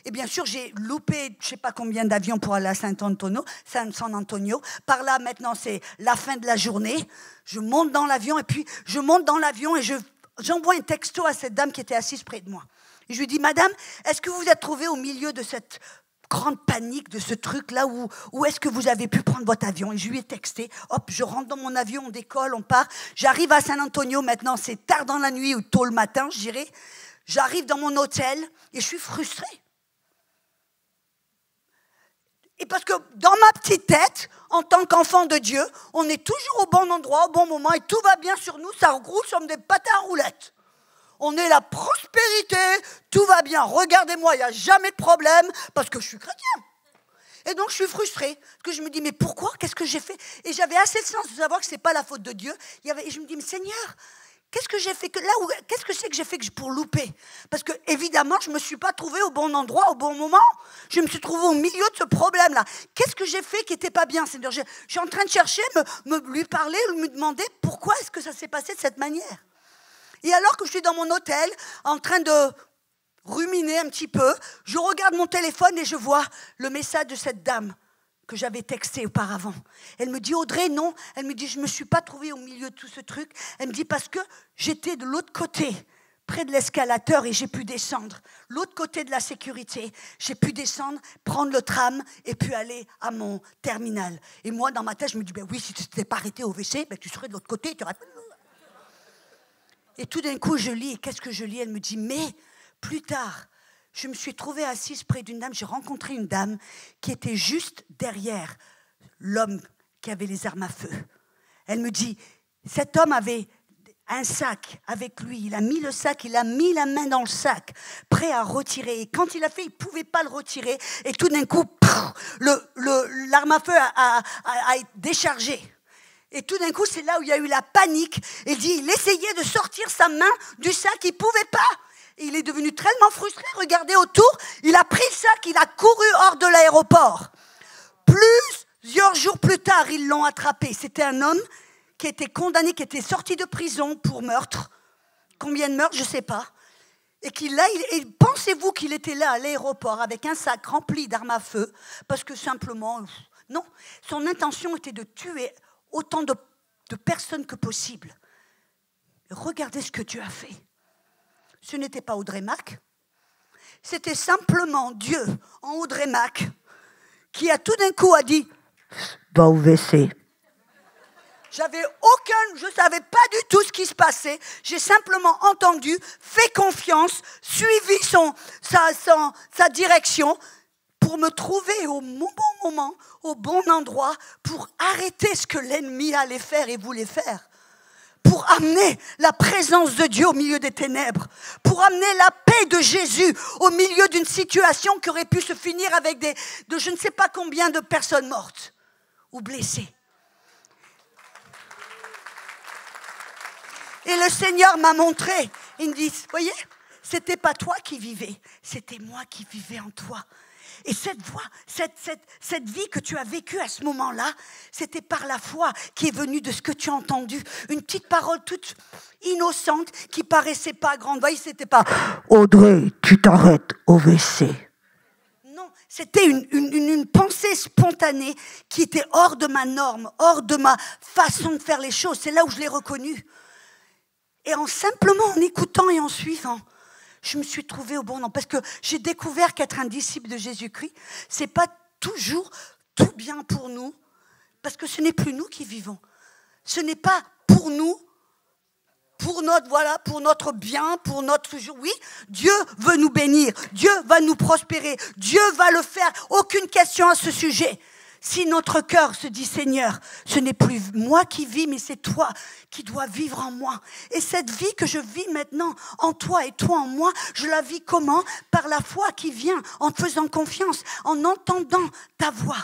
Et bien sûr, j'ai loupé je ne sais pas combien d'avions pour aller à San Antonio. Par là, maintenant, c'est la fin de la journée. Je monte dans l'avion et puis je monte dans l'avion et j'envoie un texto à cette dame qui était assise près de moi. Et je lui dis, madame, est-ce que vous vous êtes trouvée au milieu de cette grande panique, de ce truc-là, où est-ce que vous avez pu prendre votre avion? Et je lui ai texté, hop, je rentre dans mon avion, on décolle, on part. J'arrive à San Antonio, maintenant c'est tard dans la nuit ou tôt le matin, je dirais. J'arrive dans mon hôtel et je suis frustrée. Et parce que dans ma petite tête, en tant qu'enfant de Dieu, on est toujours au bon endroit, au bon moment, et tout va bien sur nous, ça roule comme des patins à roulettes. On est la prospérité, tout va bien. Regardez-moi, il n'y a jamais de problème parce que je suis chrétien. Et donc, je suis frustrée. Parce que je me dis, mais pourquoi? Qu'est-ce que j'ai fait? Et j'avais assez de sens de savoir que ce n'est pas la faute de Dieu. Et je me dis, mais Seigneur, qu'est-ce que j'ai fait qu'est-ce que c'est que j'ai fait pour louper? Parce que, évidemment, je ne me suis pas trouvée au bon endroit, au bon moment. Je me suis trouvée au milieu de ce problème-là. Qu'est-ce que j'ai fait qui n'était pas bien, Seigneur? Je suis en train de chercher, lui parler, me demander pourquoi est-ce que ça s'est passé de cette manière. Et alors que je suis dans mon hôtel, en train de ruminer un petit peu, je regarde mon téléphone et je vois le message de cette dame que j'avais texté auparavant. Elle me dit, Audrey, non. Elle me dit, je ne me suis pas trouvée au milieu de tout ce truc. Elle me dit, parce que j'étais de l'autre côté, près de l'escalateur, et j'ai pu descendre. L'autre côté de la sécurité, j'ai pu descendre, prendre le tram et puis aller à mon terminal. Et moi, dans ma tête, je me dis, ben oui, si tu ne t'étais pas arrêté au WC, ben tu serais de l'autre côté, tu aurais... Et tout d'un coup, je lis, et qu'est-ce que je lis? Elle me dit, mais plus tard, je me suis trouvée assise près d'une dame, j'ai rencontré une dame qui était juste derrière l'homme qui avait les armes à feu. Elle me dit, cet homme avait un sac avec lui, il a mis le sac, il a mis la main dans le sac, prêt à retirer. Et quand il a fait, il ne pouvait pas le retirer. Et tout d'un coup, l'arme à feu a été déchargée. Et tout d'un coup, c'est là où il y a eu la panique. Il dit, il essayait de sortir sa main du sac, il ne pouvait pas. Et il est devenu tellement frustré, regardez autour, il a pris le sac, il a couru hors de l'aéroport. Plusieurs jours plus tard, ils l'ont attrapé. C'était un homme qui était condamné, qui était sorti de prison pour meurtre. Combien de meurtres, je ne sais pas. Et pensez-vous qu'il était là à l'aéroport avec un sac rempli d'armes à feu, parce que simplement, non, son intention était de tuer autant de personnes que possible. Regardez ce que Dieu a fait. Ce n'était pas Audrey Mac, c'était simplement Dieu en Audrey Mac qui a tout d'un coup a dit « Va au WC ». Je ne savais pas du tout ce qui se passait. J'ai simplement entendu, fait confiance, suivi sa direction pour me trouver au bon moment, au bon endroit, pour arrêter ce que l'ennemi allait faire et voulait faire. Pour amener la présence de Dieu au milieu des ténèbres. Pour amener la paix de Jésus au milieu d'une situation qui aurait pu se finir avec de je ne sais pas combien de personnes mortes ou blessées. Et le Seigneur m'a montré, il me dit, voyez, c'était pas toi qui vivais, c'était moi qui vivais en toi. Et cette voix, cette vie que tu as vécue à ce moment-là, c'était par la foi qui est venue de ce que tu as entendu. Une petite parole toute innocente qui paraissait pas grande. Vous voyez, c'était pas « Audrey, tu t'arrêtes au WC ». Non, c'était une pensée spontanée qui était hors de ma norme, hors de ma façon de faire les choses. C'est là où je l'ai reconnue. Et simplement en écoutant et en suivant, je me suis trouvée au bon endroit. Parce que j'ai découvert qu'être un disciple de Jésus-Christ, ce n'est pas toujours tout bien pour nous. Parce que ce n'est plus nous qui vivons. Ce n'est pas pour nous, pour notre bien, pour notre jour. Oui, Dieu veut nous bénir. Dieu va nous prospérer. Dieu va le faire. Aucune question à ce sujet. Si notre cœur se dit, Seigneur, ce n'est plus moi qui vis, mais c'est toi qui dois vivre en moi. Et cette vie que je vis maintenant en toi et toi en moi, je la vis comment ? Par la foi qui vient, en faisant confiance, en entendant ta voix.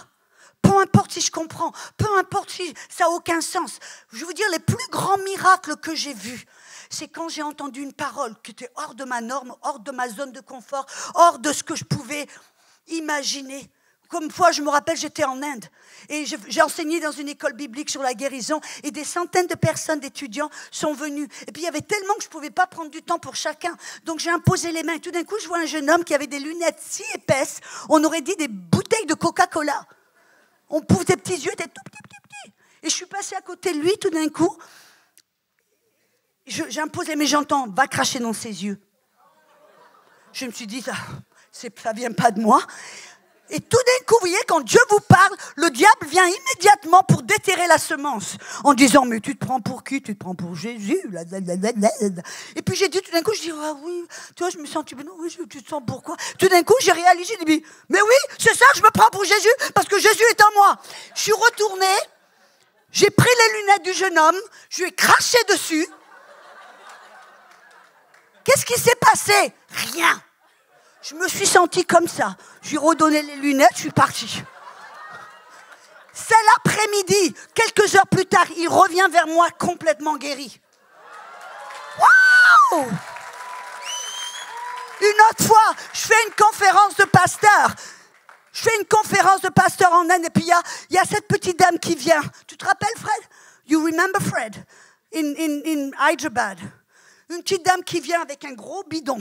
Peu importe si je comprends, peu importe si ça n'a aucun sens. Je vais vous dire, les plus grands miracles que j'ai vus, c'est quand j'ai entendu une parole qui était hors de ma norme, hors de ma zone de confort, hors de ce que je pouvais imaginer. Comme une fois, je me rappelle, j'étais en Inde et j'ai enseigné dans une école biblique sur la guérison et des centaines de personnes, d'étudiants sont venus. Et puis il y avait tellement que je ne pouvais pas prendre du temps pour chacun. Donc j'ai imposé les mains. Et tout d'un coup, je vois un jeune homme qui avait des lunettes si épaisses, on aurait dit des bouteilles de Coca-Cola. Ses petits yeux étaient tout petits. Et je suis passée à côté de lui tout d'un coup. J'ai imposé, mais j'entends, va cracher dans ses yeux. Je me suis dit, ça ne vient pas de moi. Et tout d'un coup, vous voyez, quand Dieu vous parle, le diable vient immédiatement pour déterrer la semence. En disant, mais tu te prends pour qui ? Tu te prends pour Jésus. Et puis j'ai dit tout d'un coup, je dis, ah oui, tu vois, je me sens, tu te sens pourquoi ? Tout d'un coup, j'ai réalisé, j'ai dit, mais oui, c'est ça, je me prends pour Jésus, parce que Jésus est en moi. Je suis retournée, j'ai pris les lunettes du jeune homme, je lui ai craché dessus. Qu'est-ce qui s'est passé ? Rien. Je me suis sentie comme ça. Je lui ai redonné les lunettes, je suis partie. C'est l'après-midi, quelques heures plus tard, il revient vers moi complètement guéri. Waouh! Une autre fois, je fais une conférence de pasteur. En Inde et puis il y a cette petite dame qui vient. Tu te rappelles, Fred? You remember Fred? In Hyderabad. Une petite dame qui vient avec un gros bidon.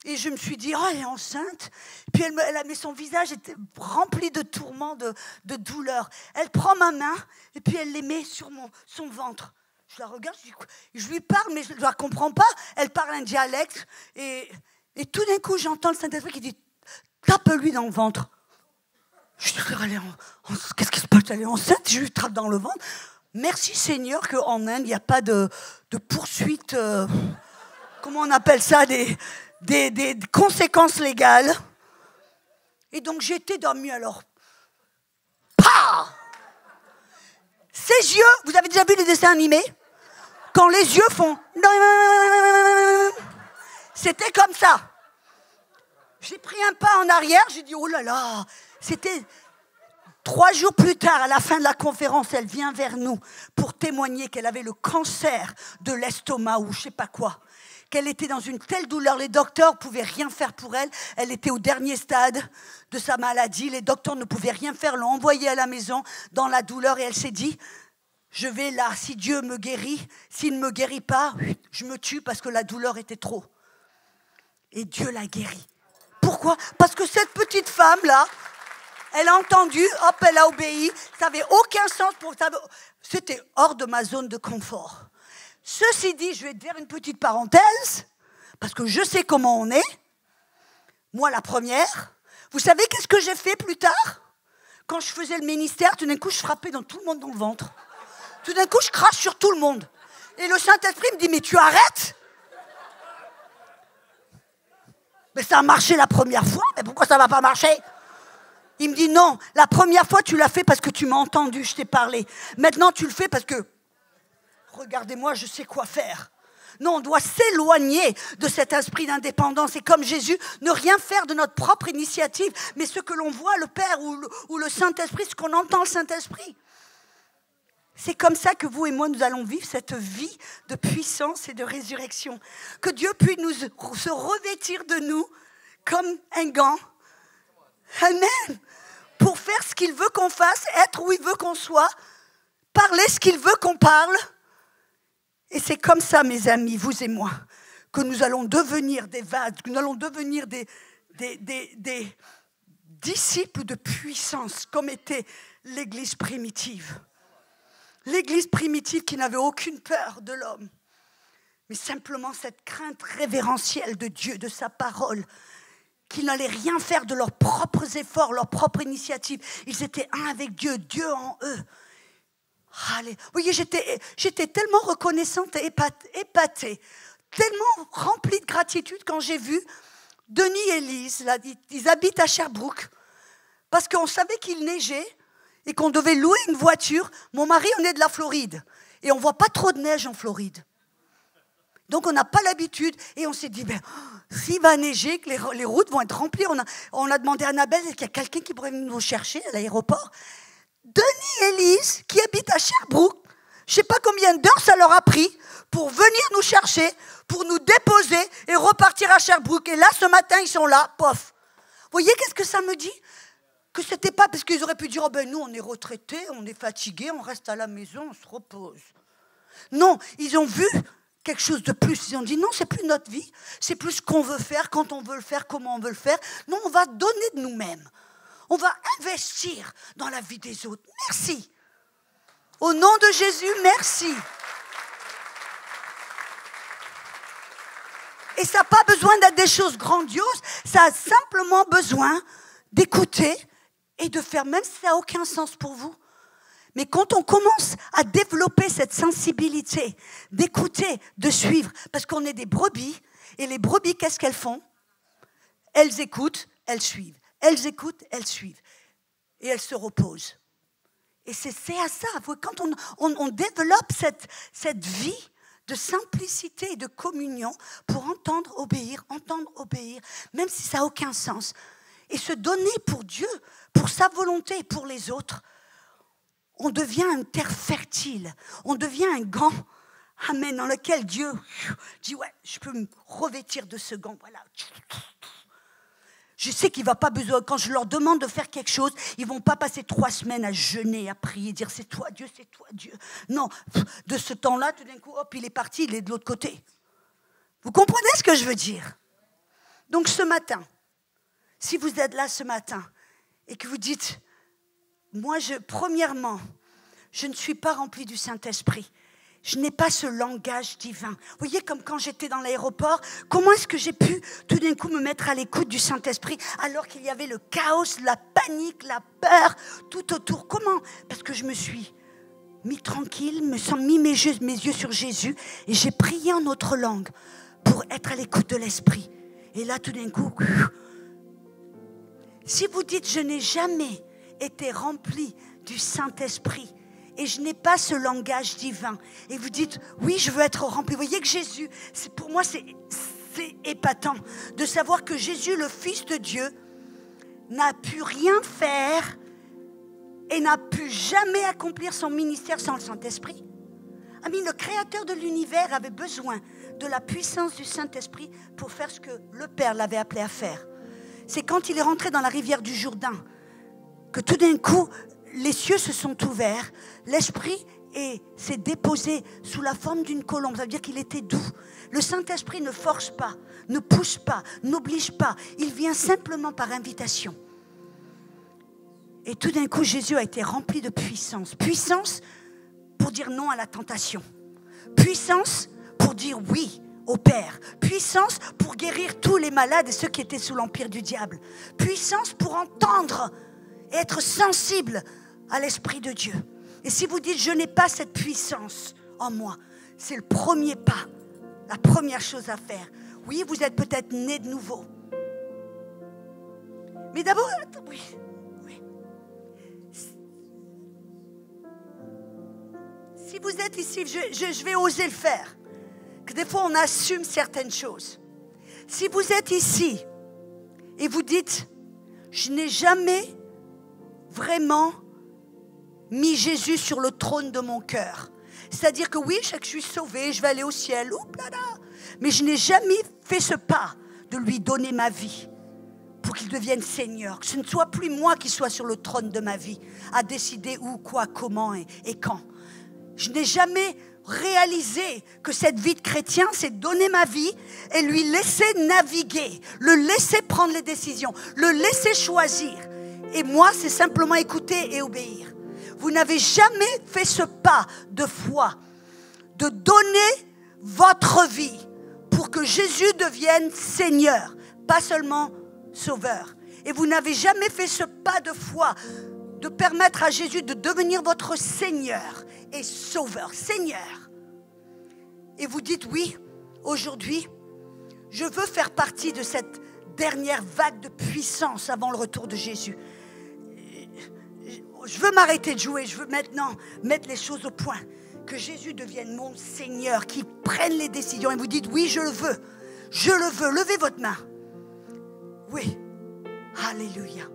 Et je me suis dit, oh, elle est enceinte. Puis mais son visage était rempli de tourments, de douleurs. Elle prend ma main et puis elle les met sur son ventre. Je la regarde, je lui parle, mais je ne la comprends pas. Elle parle un dialecte. Et tout d'un coup, j'entends le Saint-Esprit qui dit, tape-lui dans le ventre. Je dis, qu'est-ce qui se passe? Elle est enceinte, je lui tape dans le ventre. Merci Seigneur qu'en Inde, il n'y a pas de poursuite, comment on appelle ça, des conséquences légales. Et donc j'étais dormie alors. Pah! Ses yeux, vous avez déjà vu les dessins animés? Quand les yeux font... C'était comme ça. J'ai pris un pas en arrière, j'ai dit, oh là là, c'était... 3 jours plus tard, à la fin de la conférence, elle vient vers nous pour témoigner qu'elle avait le cancer de l'estomac ou je ne sais pas quoi. Qu'elle était dans une telle douleur, les docteurs ne pouvaient rien faire pour elle. Elle était au dernier stade de sa maladie, les docteurs ne pouvaient rien faire, l'ont envoyée à la maison dans la douleur et elle s'est dit, je vais là, si Dieu me guérit, s'il ne me guérit pas, je me tue parce que la douleur était trop. Et Dieu l'a guérie. Pourquoi? Parce que cette petite femme-là, elle a entendu, hop, elle a obéi. Ça n'avait aucun sens pour... C'était hors de ma zone de confort. Ceci dit, je vais te faire une petite parenthèse, parce que je sais comment on est. Moi, la première. Vous savez qu'est-ce que j'ai fait plus tard? Quand je faisais le ministère, tout d'un coup, je frappais dans tout le monde dans le ventre. Tout d'un coup, je crache sur tout le monde. Et le Saint-Esprit me dit, mais tu arrêtes? Mais ça a marché la première fois, mais pourquoi ça ne va pas marcher? Il me dit, non, la première fois, tu l'as fait parce que tu m'as entendu, je t'ai parlé. Maintenant, tu le fais parce que, regardez-moi, je sais quoi faire. Non, on doit s'éloigner de cet esprit d'indépendance et comme Jésus, ne rien faire de notre propre initiative, mais ce que l'on voit, le Père ou le Saint-Esprit, ce qu'on entend le Saint-Esprit. C'est comme ça que vous et moi, nous allons vivre cette vie de puissance et de résurrection. Que Dieu puisse se revêtir de nous comme un gant. Amen. Pour faire ce qu'il veut qu'on fasse, être où il veut qu'on soit, parler ce qu'il veut qu'on parle. Et c'est comme ça, mes amis, vous et moi, que nous allons devenir des vases, que nous allons devenir des disciples de puissance, comme était l'Église primitive. L'Église primitive qui n'avait aucune peur de l'homme, mais simplement cette crainte révérentielle de Dieu, de sa parole, qu'ils n'allaient rien faire de leurs propres efforts, leur propre initiative. Ils étaient un avec Dieu, Dieu en eux. Allez. Vous voyez, j'étais tellement reconnaissante et épatée, tellement remplie de gratitude quand j'ai vu Denis et Lise, là, ils habitent à Sherbrooke, parce qu'on savait qu'il neigeait et qu'on devait louer une voiture. Mon mari, on est de la Floride et on ne voit pas trop de neige en Floride. Donc on n'a pas l'habitude et on s'est dit, ben, s'il va neiger, que les routes vont être remplies, on a demandé à Annabelle, est-ce qu'il y a quelqu'un qui pourrait nous chercher à l'aéroport? Denis et Lise, qui habitent à Sherbrooke, je ne sais pas combien d'heures ça leur a pris pour venir nous chercher, pour nous déposer et repartir à Sherbrooke. Et là, ce matin, ils sont là, pof. Vous voyez, qu'est-ce que ça me dit? Que ce n'était pas parce qu'ils auraient pu dire, oh ben nous, on est retraités, on est fatigués, on reste à la maison, on se repose. Non, ils ont vu quelque chose de plus. Ils ont dit, non, c'est plus notre vie, c'est plus ce qu'on veut faire, quand on veut le faire, comment on veut le faire. Non, on va donner de nous-mêmes. On va investir dans la vie des autres. Merci. Au nom de Jésus, merci. Et ça n'a pas besoin d'être des choses grandioses, ça a simplement besoin d'écouter et de faire, même si ça n'a aucun sens pour vous. Mais quand on commence à développer cette sensibilité, d'écouter, de suivre, parce qu'on est des brebis, et les brebis, qu'est-ce qu'elles font? Elles écoutent, elles suivent. Elles écoutent, elles suivent. Et elles se reposent. Et c'est à ça. Quand on développe cette vie de simplicité et de communion pour entendre, obéir, même si ça n'a aucun sens, et se donner pour Dieu, pour sa volonté et pour les autres, on devient une terre fertile. On devient un gant, amen, dans lequel Dieu dit, ouais, je peux me revêtir de ce gant, voilà. Je sais qu'il ne va pas besoin, quand je leur demande de faire quelque chose, ils ne vont pas passer 3 semaines à jeûner, à prier, dire c'est toi Dieu, c'est toi Dieu. Non, de ce temps-là, tout d'un coup, hop, il est parti, il est de l'autre côté. Vous comprenez ce que je veux dire? Donc ce matin, si vous êtes là ce matin et que vous dites, moi, premièrement, je ne suis pas remplie du Saint-Esprit. Je n'ai pas ce langage divin. Vous voyez, comme quand j'étais dans l'aéroport, comment est-ce que j'ai pu tout d'un coup me mettre à l'écoute du Saint-Esprit alors qu'il y avait le chaos, la panique, la peur tout autour? Comment? Parce que je me suis mis tranquille, mis mes yeux sur Jésus et j'ai prié en autre langue pour être à l'écoute de l'Esprit. Et là, tout d'un coup, si vous dites, je n'ai jamais été rempli du Saint-Esprit, et je n'ai pas ce langage divin. Et vous dites, oui, je veux être rempli. Vous voyez que Jésus, pour moi, c'est épatant de savoir que Jésus, le Fils de Dieu, n'a pu rien faire et n'a pu jamais accomplir son ministère sans le Saint-Esprit. Amis, le Créateur de l'univers avait besoin de la puissance du Saint-Esprit pour faire ce que le Père l'avait appelé à faire. C'est quand il est rentré dans la rivière du Jourdain que tout d'un coup, les cieux se sont ouverts, l'Esprit s'est déposé sous la forme d'une colombe. Ça veut dire qu'il était doux. Le Saint-Esprit ne force pas, ne pousse pas, n'oblige pas. Il vient simplement par invitation. Et tout d'un coup, Jésus a été rempli de puissance. Puissance pour dire non à la tentation. Puissance pour dire oui au Père. Puissance pour guérir tous les malades et ceux qui étaient sous l'empire du diable. Puissance pour entendre et être sensible à l'Esprit de Dieu. Et si vous dites, je n'ai pas cette puissance en moi, c'est le premier pas, la première chose à faire. Oui, vous êtes peut-être né de nouveau. Mais d'abord, oui. Si vous êtes ici, je vais oser le faire. Que des fois, on assume certaines choses. Si vous êtes ici et vous dites, je n'ai jamais vraiment mis Jésus sur le trône de mon cœur. C'est-à-dire que oui, je sais que je suis sauvée, je vais aller au ciel, mais je n'ai jamais fait ce pas de lui donner ma vie pour qu'il devienne Seigneur. Que ce ne soit plus moi qui sois sur le trône de ma vie, à décider où, quoi, comment et quand. Je n'ai jamais réalisé que cette vie de chrétien, c'est donner ma vie et lui laisser naviguer, le laisser prendre les décisions, le laisser choisir. Et moi, c'est simplement écouter et obéir. Vous n'avez jamais fait ce pas de foi, de donner votre vie pour que Jésus devienne Seigneur, pas seulement Sauveur. Et vous n'avez jamais fait ce pas de foi, de permettre à Jésus de devenir votre Seigneur et Sauveur, Seigneur. Et vous dites, oui, aujourd'hui, je veux faire partie de cette dernière vague de puissance avant le retour de Jésus. Je veux m'arrêter de jouer, je veux maintenant mettre les choses au point. Que Jésus devienne mon Seigneur, qu'il prenne les décisions. Et vous dites, oui, je le veux. Je le veux. Levez votre main. Oui. Alléluia.